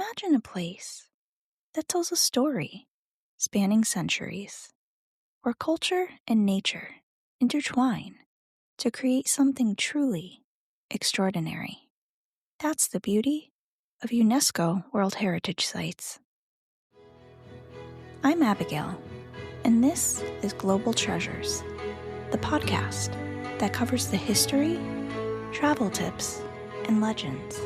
Imagine a place that tells a story spanning centuries, where culture and nature intertwine to create something truly extraordinary. That's the beauty of UNESCO World Heritage Sites. I'm Abigail, and this is Global Treasures, the podcast that covers the history, travel tips, and legends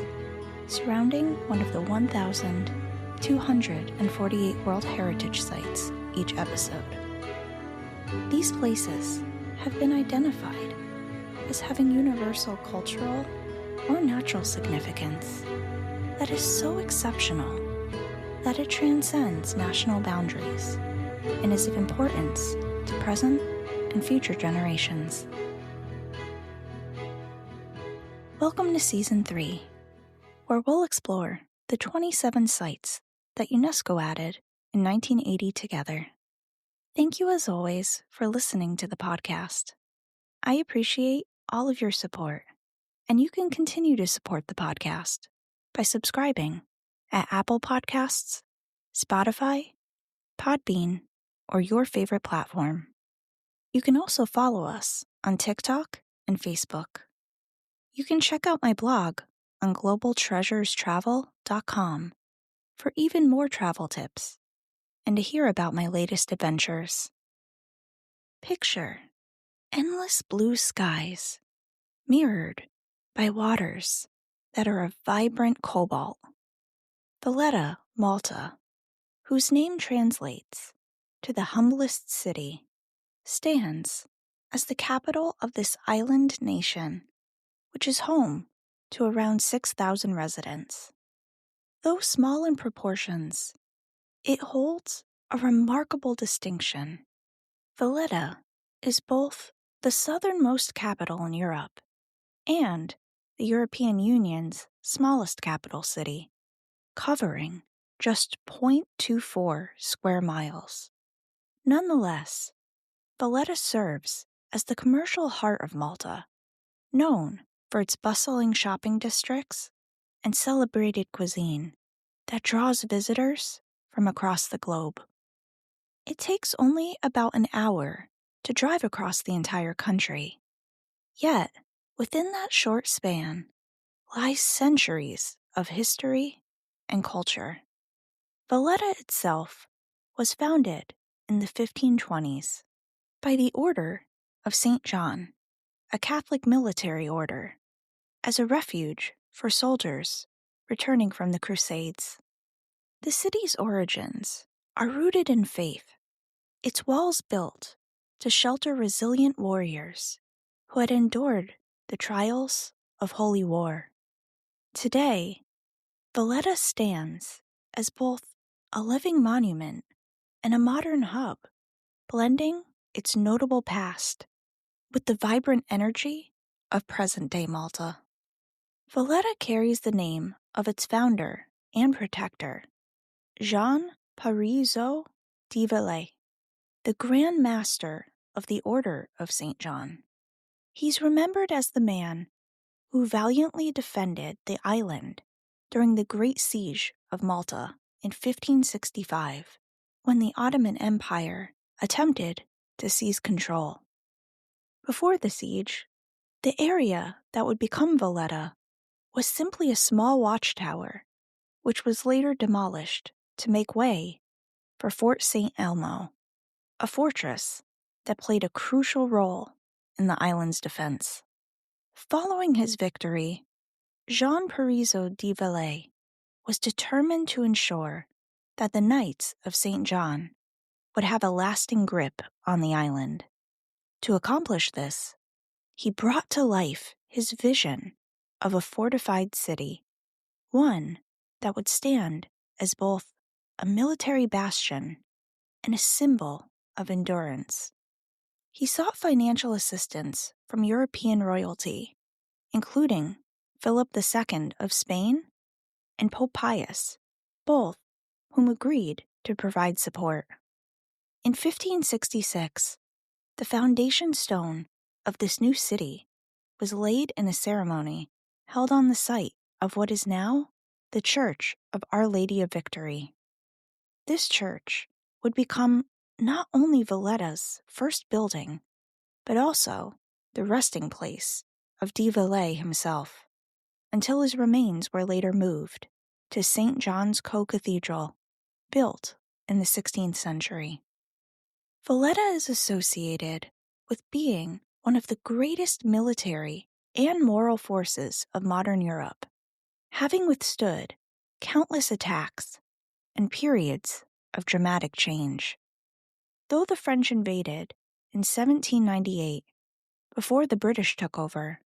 surrounding one of the 1,248 World Heritage Sites each episode. These places have been identified as having universal cultural or natural significance that is so exceptional that it transcends national boundaries and is of importance to present and future generations. Welcome to Season 3, where we'll explore the 27 sites that UNESCO added in 1980 together. Thank you as always for listening to the podcast. I appreciate all of your support, and you can continue to support the podcast by subscribing at Apple Podcasts, Spotify, Podbean, or your favorite platform. You can also follow us on TikTok and Facebook. You can check out my blog on globaltreasurestravel.com for even more travel tips and to hear about my latest adventures. Picture endless blue skies mirrored by waters that are of vibrant cobalt. Valletta, Malta, whose name translates to the humblest city, stands as the capital of this island nation, which is home to around 6,000 residents. Though small in proportions, it holds a remarkable distinction. Valletta is both the southernmost capital in Europe and the European Union's smallest capital city, covering just 0.24 square miles. Nonetheless, Valletta serves as the commercial heart of Malta, known for its bustling shopping districts and celebrated cuisine that draws visitors from across the globe. It takes only about an hour to drive across the entire country. Yet, within that short span lies centuries of history and culture. Valletta itself was founded in the 1520s by the Order of St. John, a Catholic military order, as a refuge for soldiers returning from the Crusades. The city's origins are rooted in faith, its walls built to shelter resilient warriors who had endured the trials of holy war. Today, Valletta stands as both a living monument and a modern hub, blending its notable past with the vibrant energy of present-day Malta. Valletta carries the name of its founder and protector, Jean Parisot de Valletta, the Grand Master of the Order of St. John. He's remembered as the man who valiantly defended the island during the Great Siege of Malta in 1565, when the Ottoman Empire attempted to seize control. Before the siege, the area that would become Valletta was simply a small watchtower, which was later demolished to make way for Fort St. Elmo, a fortress that played a crucial role in the island's defense. Following his victory, Jean Parisot de Valletta was determined to ensure that the Knights of St. John would have a lasting grip on the island. To accomplish this, he brought to life his vision of a fortified city, one that would stand as both a military bastion and a symbol of endurance. He sought financial assistance from European royalty, including Philip II of Spain and Pope Pius, both whom agreed to provide support. In 1566, the foundation stone of this new city was laid in a ceremony held on the site of what is now the Church of Our Lady of Victory. This church would become not only Valletta's first building, but also the resting place of de Valletta himself, until his remains were later moved to St. John's Co-Cathedral, built in the 16th century. Valletta is associated with being one of the greatest military and moral forces of modern Europe, having withstood countless attacks and periods of dramatic change. Though the French invaded in 1798, before the British took over,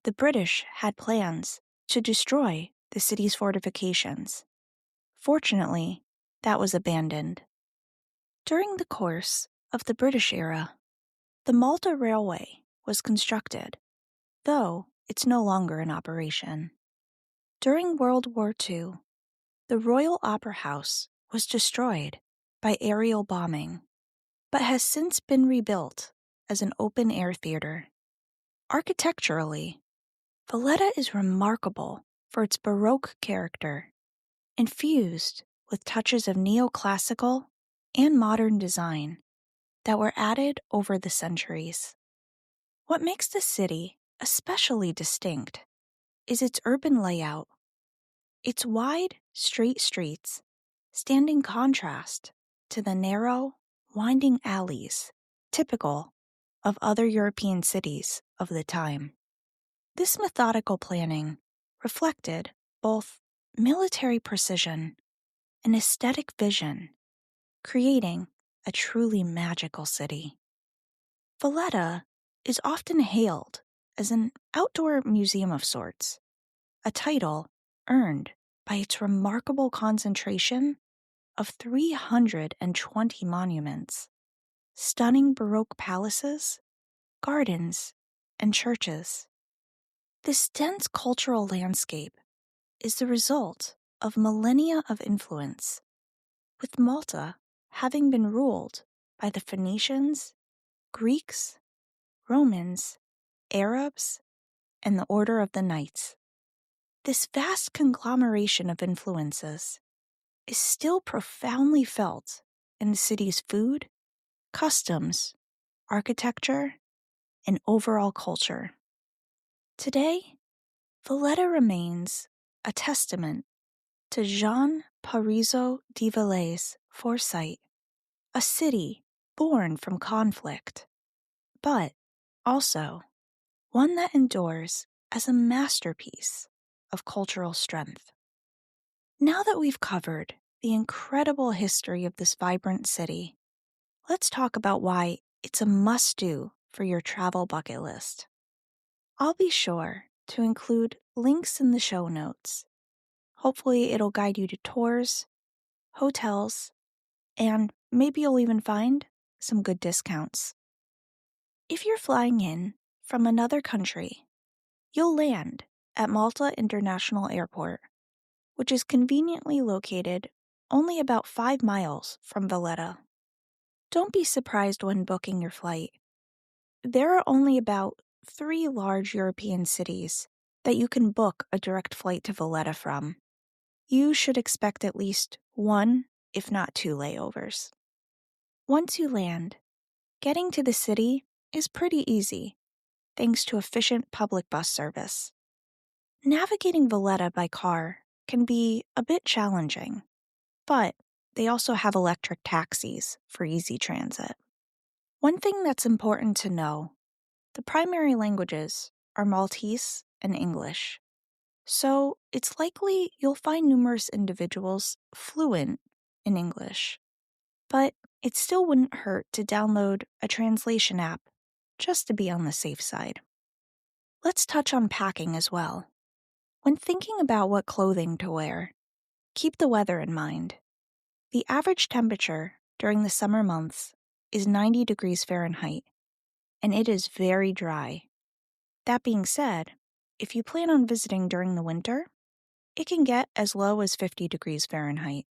the British had plans to destroy the city's fortifications. Fortunately, that was abandoned. During the course of the British era, the Malta Railway was constructed, though it's no longer in operation. During World War II, the Royal Opera House was destroyed by aerial bombing, but has since been rebuilt as an open-air theater. Architecturally, Valletta is remarkable for its Baroque character, infused with touches of neoclassical and modern design that were added over the centuries. What makes the city especially distinct is its urban layout. Its wide, straight streets stand in contrast to the narrow, winding alleys typical of other European cities of the time. This methodical planning reflected both military precision and aesthetic vision, creating a truly magical city. Valletta is often hailed as an outdoor museum of sorts, a title earned by its remarkable concentration of 320 monuments, stunning Baroque palaces, gardens, and churches. This dense cultural landscape is the result of millennia of influence, with Malta having been ruled by the Phoenicians, Greeks, Romans, Arabs, and the Order of the Knights. This vast conglomeration of influences is still profoundly felt in the city's food, customs, architecture, and overall culture. Today, Valletta remains a testament to Jean Parisot de Valletta's foresight, a city born from conflict, but also one that endures as a masterpiece of cultural strength. Now that we've covered the incredible history of this vibrant city, let's talk about why it's a must-do for your travel bucket list. I'll be sure to include links in the show notes. Hopefully it'll guide you to tours, hotels, and maybe you'll even find some good discounts. If you're flying in from another country, you'll land at Malta International Airport, which is conveniently located only about 5 miles from Valletta. Don't be surprised when booking your flight. There are only about 3 large European cities that you can book a direct flight to Valletta from. You should expect at least 1, if not 2 layovers. Once you land, getting to the city is pretty easy, thanks to efficient public bus service. Navigating Valletta by car can be a bit challenging, but they also have electric taxis for easy transit. One thing that's important to know, the primary languages are Maltese and English, so it's likely you'll find numerous individuals fluent in English. But it still wouldn't hurt to download a translation app just to be on the safe side. Let's touch on packing as well. When thinking about what clothing to wear, keep the weather in mind. The average temperature during the summer months is 90 degrees Fahrenheit, and it is very dry. That being said, if you plan on visiting during the winter, it can get as low as 50 degrees Fahrenheit.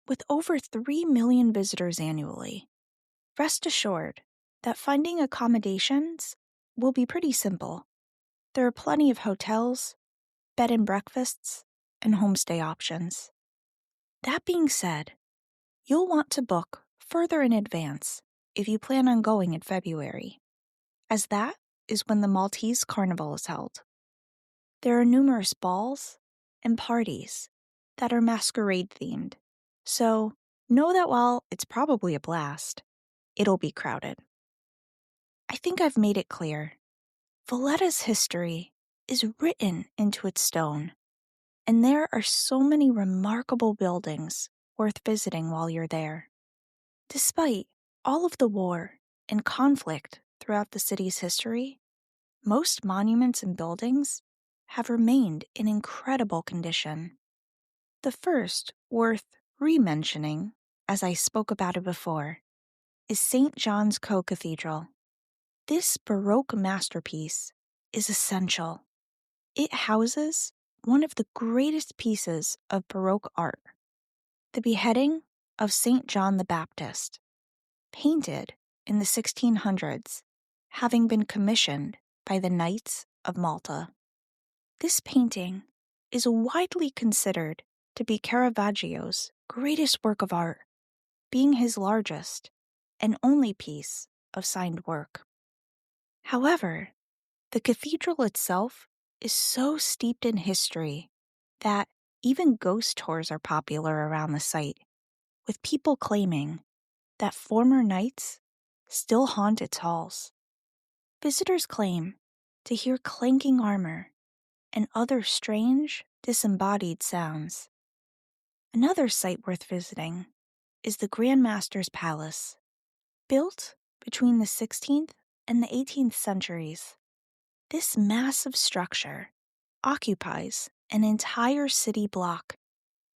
With over 3 million visitors annually, rest assured that finding accommodations will be pretty simple. There are plenty of hotels, bed and breakfasts, and homestay options. That being said, you'll want to book further in advance if you plan on going in February, as that is when the Maltese Carnival is held. There are numerous balls and parties that are masquerade-themed, so know that while it's probably a blast, it'll be crowded. I think I've made it clear. Valletta's history is written into its stone, and there are so many remarkable buildings worth visiting while you're there. Despite all of the war and conflict throughout the city's history, most monuments and buildings have remained in incredible condition. The first worth re-mentioning, as I spoke about it before, is St. John's Co-Cathedral. This Baroque masterpiece is essential. It houses one of the greatest pieces of Baroque art, the beheading of St. John the Baptist, painted in the 1600s, having been commissioned by the Knights of Malta. This painting is widely considered to be Caravaggio's greatest work of art, being his largest and only piece of signed work. However, the cathedral itself is so steeped in history that even ghost tours are popular around the site, with people claiming that former knights still haunt its halls. Visitors claim to hear clanking armor and other strange, disembodied sounds. Another site worth visiting is the Grand Master's Palace. Built between the 16th and the 18th centuries, this massive structure occupies an entire city block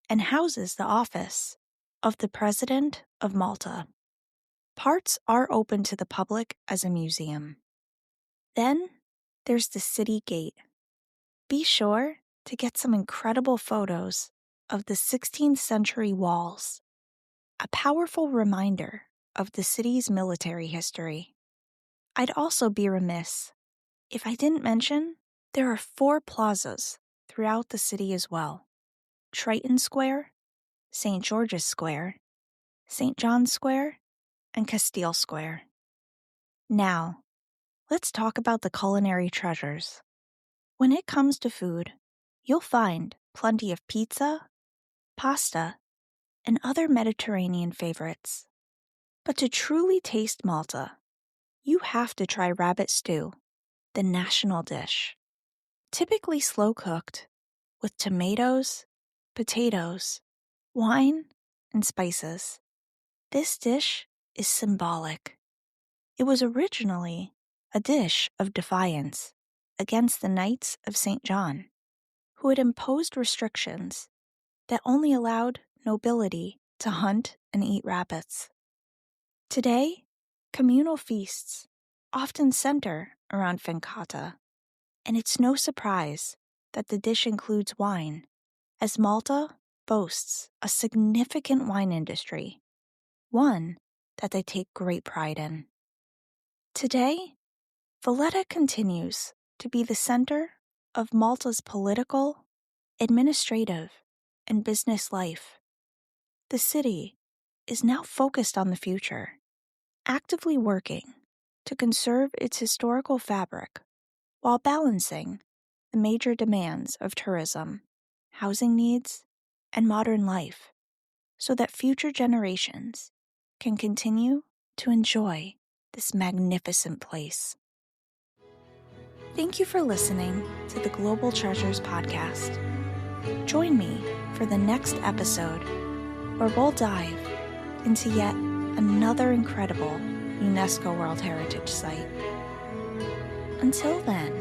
and houses the office of the President of Malta. Parts are open to the public as a museum. Then there's the city gate. Be sure to get some incredible photos of the 16th century walls, a powerful reminder of the city's military history. I'd also be remiss if I didn't mention there are 4 plazas throughout the city as well: Triton Square, St. George's Square, St. John's Square, and Castile Square. Now, let's talk about the culinary treasures. When it comes to food, you'll find plenty of pizza, pasta, and other Mediterranean favorites. But to truly taste Malta, you have to try rabbit stew, the national dish. Typically slow-cooked, with tomatoes, potatoes, wine, and spices. This dish is symbolic. It was originally a dish of defiance against the Knights of St. John, who had imposed restrictions that only allowed nobility to hunt and eat rabbits. Today, communal feasts often center around fincata, and it's no surprise that the dish includes wine, as Malta boasts a significant wine industry, one that they take great pride in. Today, Valletta continues to be the center of Malta's political, administrative, and business life. The city is now focused on the future, actively working to conserve its historical fabric while balancing the major demands of tourism, housing needs, and modern life, so that future generations can continue to enjoy this magnificent place. Thank you for listening to the Global Treasures podcast. Join me for the next episode, where we'll dive into yet another incredible UNESCO World Heritage Site. Until then,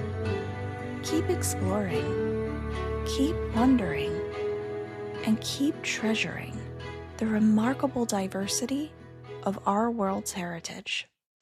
keep exploring, keep wondering, and keep treasuring the remarkable diversity of our world's heritage.